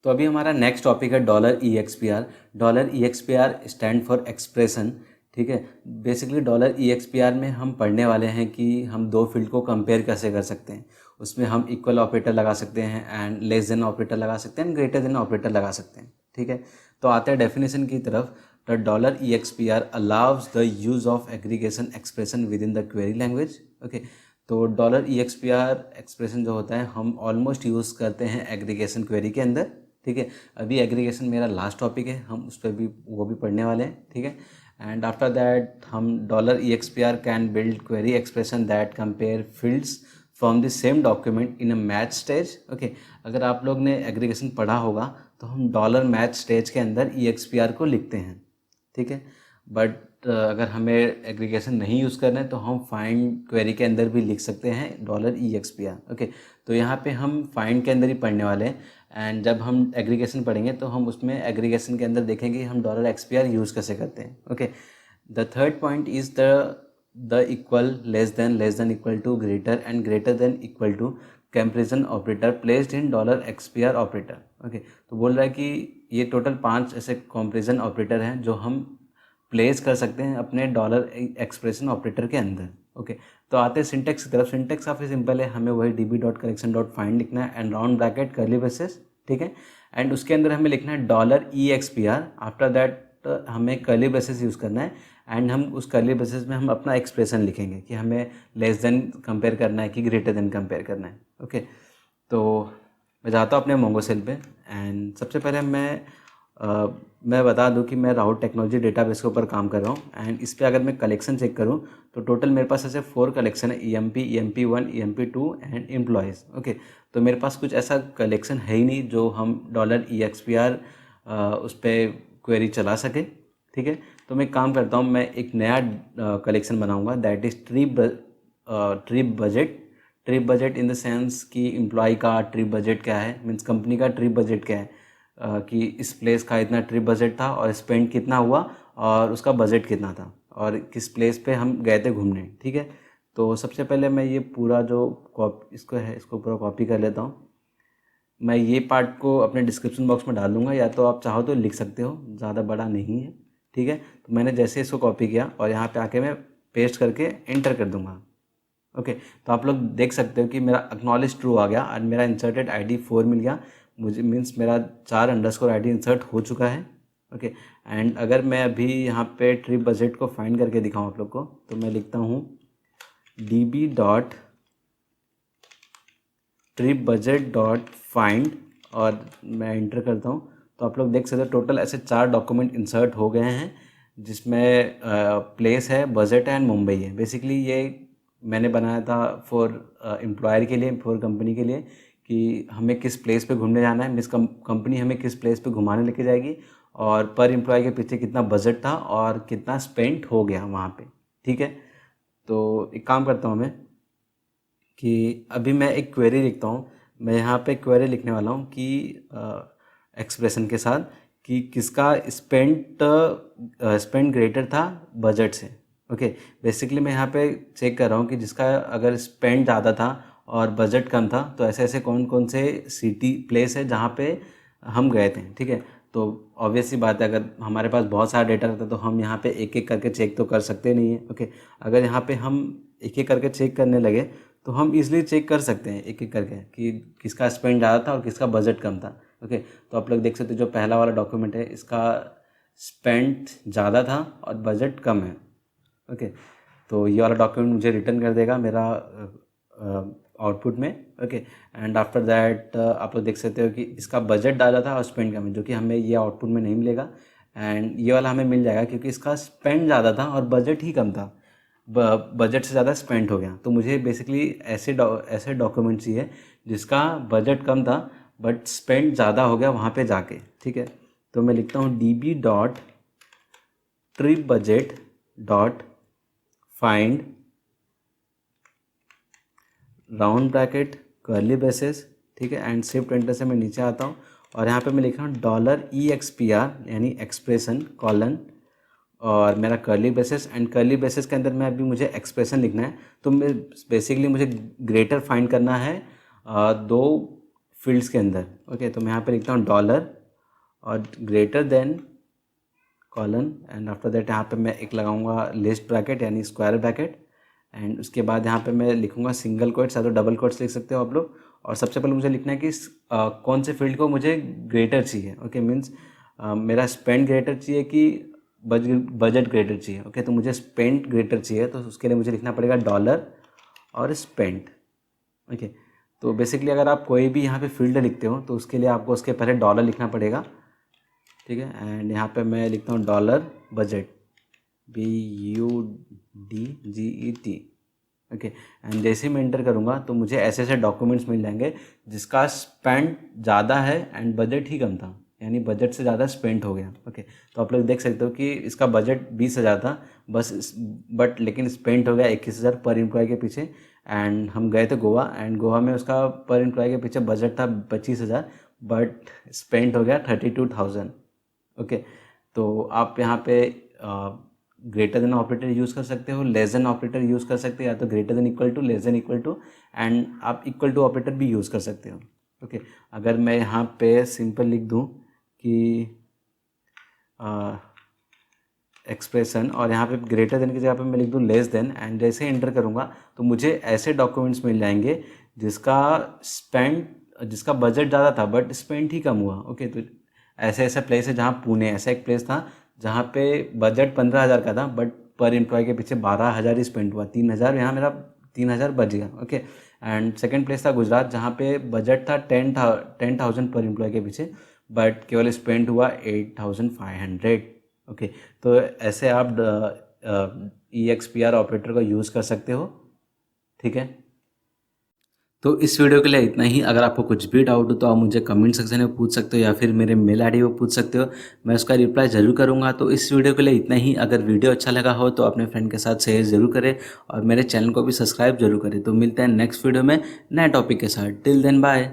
तो अभी हमारा नेक्स्ट टॉपिक है dollar E X P are. Dollar E X P are stand for expression. ठीक है, basically dollar E X P are में हम पढ़ने वाले हैं कि हम दो फील्ड को कंपेयर कैसे कर सकते हैं। उसमें हम इक्वल ऑपरेटर लगा सकते हैं एंड लेस देन ऑपरेटर लगा सकते हैं एंड ग्रेटर देन ऑपरेटर लगा सकते हैं। ठीक है, तो आते हैं डेफिनेशन की तरफ। The dollar E X P are allows the use of aggregation expression with in the query language. Okay, तो dollar E X P are expression जो होता है हम ऑलमोस्ट यूज़ करते हैं एग्रीगेशन क्वेरी के अंदर। ठीक है, अभी एग्रीगेशन मेरा लास्ट टॉपिक है, हम उस पर भी वो भी पढ़ने वाले हैं। ठीक है, एंड आफ्टर दैट हम dollar E X P are can build query expression that compare fields from the same document in a match stage. Okay, अगर आप लोग ने एग्रीगेशन पढ़ा होगा तो हम डॉलर मैच स्टेज के अंदर ई एक्स पी आर को लिखते हैं। ठीक है, बट अगर हमें एग्रीगेशन नहीं यूज़ करना है तो हम फाइंड क्वेरी के अंदर भी लिख सकते हैं dollar E X P are. Okay, तो यहाँ पे हम फाइंड के अंदर ही पढ़ने वाले हैं एंड जब हम एग्रीगेशन पढ़ेंगे तो हम उसमें एग्रीगेशन के अंदर देखेंगे हम dollar X P R use कैसे करते हैं। Okay, the third point is the equal, less than equal to, greater and greater than equal to comparison operator placed in dollar X P R operator. Okay, तो बोल रहा है कि ये total 5 ऐसे कंपैरिजन ऑपरेटर हैं जो हम प्लेस कर सकते हैं अपने डॉलर एक्सप्रेशन ऑपरेटर के अंदर। ओके, तो आते हैं सिंटेक्स की तरफ। सिंटेक्स काफ़ी सिंपल है, हमें वही D B dot collection dot find लिखना है and round bracket curly braces. ठीक है, एंड उसके अंदर हमें लिखना है dollar E X P R. After that हमें कर्ली ब्रेसेस यूज़ करना है एंड हम उस कर्ली ब्रेसेस में हम अपना एक्सप्रेशन लिखेंगे कि हमें लेस देन कंपेयर करना है कि ग्रेटर देन कंपेयर करना है। ओके, तो मैं जाता हूँ अपने मोंगो सेल पे एंड सबसे पहले मैं बता दूं कि मैं राउट टेक्नोलॉजी डेटाबेस के ऊपर काम कर रहा हूं एंड इस पर अगर मैं कलेक्शन चेक करूं तो टोटल मेरे पास ऐसे 4 कलेक्शन है, EMP1, EMP2 and employees. Okay, तो मेरे पास कुछ ऐसा कलेक्शन है ही नहीं जो हम dollar E X P are उस पर क्वेरी चला सके। ठीक है, तो मैं काम करता हूँ, मैं एक नया कलेक्शन बनाऊँगा that is trip budget. Trip budget in the sense कि एम्प्लॉय का ट्रिप बजट क्या है, मीन्स कंपनी का ट्रिप बजट क्या है, कि इस प्लेस का इतना ट्रिप बजट था और स्पेंड कितना हुआ और उसका बजट कितना था और किस प्लेस पे हम गए थे घूमने। ठीक है, तो सबसे पहले मैं ये पूरा जो इसको पूरा कॉपी कर लेता हूँ। मैं ये पार्ट को अपने डिस्क्रिप्शन बॉक्स में डाल दूँगा, या तो आप चाहो तो लिख सकते हो, ज़्यादा बड़ा नहीं है। ठीक है, तो मैंने जैसे इसको कॉपी किया और यहाँ पे आके मैं पेस्ट करके एंटर कर दूँगा। ओके, तो आप लोग देख सकते हो कि मेरा एक्नॉलेज ट्रू आ गया और मेरा इंसर्टेड आईडी 4 मिल गया मुझे, मीन्स मेरा 4 अंडरस्कोर आईडी इंसर्ट हो चुका है। ओके, एंड अगर मैं अभी यहाँ पे ट्रिप बजट को फाइंड करके दिखाऊँ आप लोग को तो मैं लिखता हूँ db dot trip budget dot find और मैं इंटर करता हूँ तो आप लोग देख सकते हो टोटल ऐसे 4 डॉक्यूमेंट इंसर्ट हो गए हैं जिसमें प्लेस है, बजट है एंड मुंबई है। बेसिकली ये मैंने बनाया था फॉर एम्प्लॉयर के लिए, फॉर कंपनी के लिए, कि हमें किस प्लेस पे घूमने जाना है, मिस कंपनी हमें किस प्लेस पे घुमाने लेके जाएगी और पर एम्प्लॉय के पीछे कितना बजट था और कितना स्पेंड हो गया वहाँ पे। ठीक है, तो एक काम करता हूँ मैं कि अभी मैं एक क्वेरी लिखता हूँ। मैं यहाँ पे क्वेरी लिखने वाला हूँ कि एक्सप्रेशन के साथ कि किसका स्पेंड ग्रेटर था बजट से। ओके, बेसिकली मैं यहाँ पे चेक कर रहा हूँ कि जिसका अगर स्पेंड ज़्यादा था और बजट कम था तो ऐसे ऐसे कौन कौन से सिटी प्लेस है जहाँ पे हम गए थे। ठीक है, तो ऑब्वियस सी बात है अगर हमारे पास बहुत सारा डेटा रहता है तो हम यहाँ पे एक एक करके चेक तो कर सकते नहीं है। ओके, अगर यहाँ पे हम एक एक करके चेक करने लगे तो हम इजीली चेक कर सकते हैं एक एक करके कि किसका स्पेंड ज़्यादा था और किसका बजट कम था। ओके, तो आप लोग देख सकते हो जो पहला वाला डॉक्यूमेंट है इसका स्पेंड ज़्यादा था और बजट कम है। ओके, तो ये वाला डॉक्यूमेंट मुझे रिटर्न कर देगा मेरा आउटपुट में। ओके, एंड आफ्टर दैट आप लोग देख सकते हो कि इसका बजट ज़्यादा था और स्पेंड कम है, जो कि हमें ये आउटपुट में नहीं मिलेगा एंड ये वाला हमें मिल जाएगा क्योंकि इसका स्पेंड ज़्यादा था और बजट ही कम था, बजट से ज़्यादा स्पेंड हो गया। तो मुझे बेसिकली ऐसे डॉक्यूमेंट चाहिए जिसका बजट कम था बट स्पेंड ज़्यादा हो गया वहाँ पे जाके। ठीक है, तो मैं लिखता हूँ db dot trip budget dot find round bracket curly braces. ठीक है, एंड शिफ्ट एंटर से मैं नीचे आता हूँ और यहाँ पे मैं लिख रहा हूँ dollar E X P are यानी एक्सप्रेशन कॉलन और मेरा curly braces and curly braces के अंदर मैं अभी मुझे एक्सप्रेशन लिखना है। तो मैं बेसिकली मुझे ग्रेटर फाइंड करना है दो फील्ड्स के अंदर। ओके, तो मैं यहाँ पे लिखता हूँ डॉलर और greater than colon, and after that यहाँ पे मैं एक लगाऊंगा लिस्ट ब्रैकेट यानी स्क्वायर ब्रैकेट, एंड उसके बाद यहाँ पे मैं लिखूंगा सिंगल कोट्स या तो डबल कोट्स लिख सकते हो आप लोग। और सबसे पहले मुझे लिखना है कि कौन से फील्ड को मुझे ग्रेटर चाहिए। ओके, मीन्स मेरा स्पेंड ग्रेटर चाहिए कि बजट ग्रेटर चाहिए। ओके, तो मुझे स्पेंड ग्रेटर चाहिए, तो उसके लिए मुझे लिखना पड़ेगा डॉलर और स्पेंड। ओके, तो बेसिकली अगर आप कोई भी यहाँ पे फील्ड लिखते हो तो उसके लिए आपको उसके पहले डॉलर लिखना पड़ेगा। ठीक है, एंड यहाँ पे मैं लिखता हूँ dollar budget, BUDGET। Okay, and जैसे ही मैं एंटर करूँगा तो मुझे ऐसे ऐसे डॉक्यूमेंट्स मिल जाएंगे जिसका स्पेंड ज़्यादा है एंड बजट ही कम था, यानी बजट से ज़्यादा स्पेंड हो गया। ओके, तो आप लोग देख सकते हो कि इसका बजट 20,000 था बस, बट लेकिन स्पेंड हो गया 21,000 पर एम्प्लॉय के पीछे। एंड हम गए थे गोवा, एंड गोवा में उसका पर एम्प्लॉय के पीछे बजट था 25,000 बट स्पेंड हो गया 32,000। ओके, तो आप यहाँ पे ग्रेटर देन ऑपरेटर यूज़ कर सकते हो, लेस देन ऑपरेटर यूज़ कर सकते हो, या तो greater than equal to, less than equal to, and आप इक्वल टू ऑपरेटर भी यूज़ कर सकते हो। ओके, अगर मैं यहाँ पे सिंपल लिख दूँ कि एक्सप्रेशन और यहाँ पे ग्रेटर देन की जगह पे मैं लिख दूँ लेस देन, एंड जैसे एंटर करूँगा तो मुझे ऐसे डॉक्यूमेंट्स मिल जाएंगे जिसका बजट ज़्यादा था बट स्पेंड ही कम हुआ। ओके, तो ऐसे ऐसा प्लेस है जहाँ पुणे ऐसा एक प्लेस था जहाँ पे बजट 15,000 का था बट पर एम्प्लॉय के पीछे 12,000 ही स्पेंड हुआ, 3,000 यहाँ मेरा 3,000 बच गया। ओके, एंड सेकंड प्लेस था गुजरात जहाँ पे बजट था 10,000 पर एम्प्लॉय के पीछे बट केवल स्पेंड हुआ 8,500। ओके, तो ऐसे आप EXPR ऑपरेटर का यूज़ कर सकते हो। ठीक है, तो इस वीडियो के लिए इतना ही। अगर आपको कुछ भी डाउट हो तो आप मुझे कमेंट सेक्शन में पूछ सकते हो या फिर मेरे मेल आईडी पे पूछ सकते हो, मैं उसका रिप्लाई ज़रूर करूँगा। तो इस वीडियो के लिए इतना ही। अगर वीडियो अच्छा लगा हो तो अपने फ्रेंड के साथ शेयर ज़रूर करें और मेरे चैनल को भी सब्सक्राइब जरूर करें। तो मिलते हैं नेक्स्ट वीडियो में नए टॉपिक के साथ। Till then bye.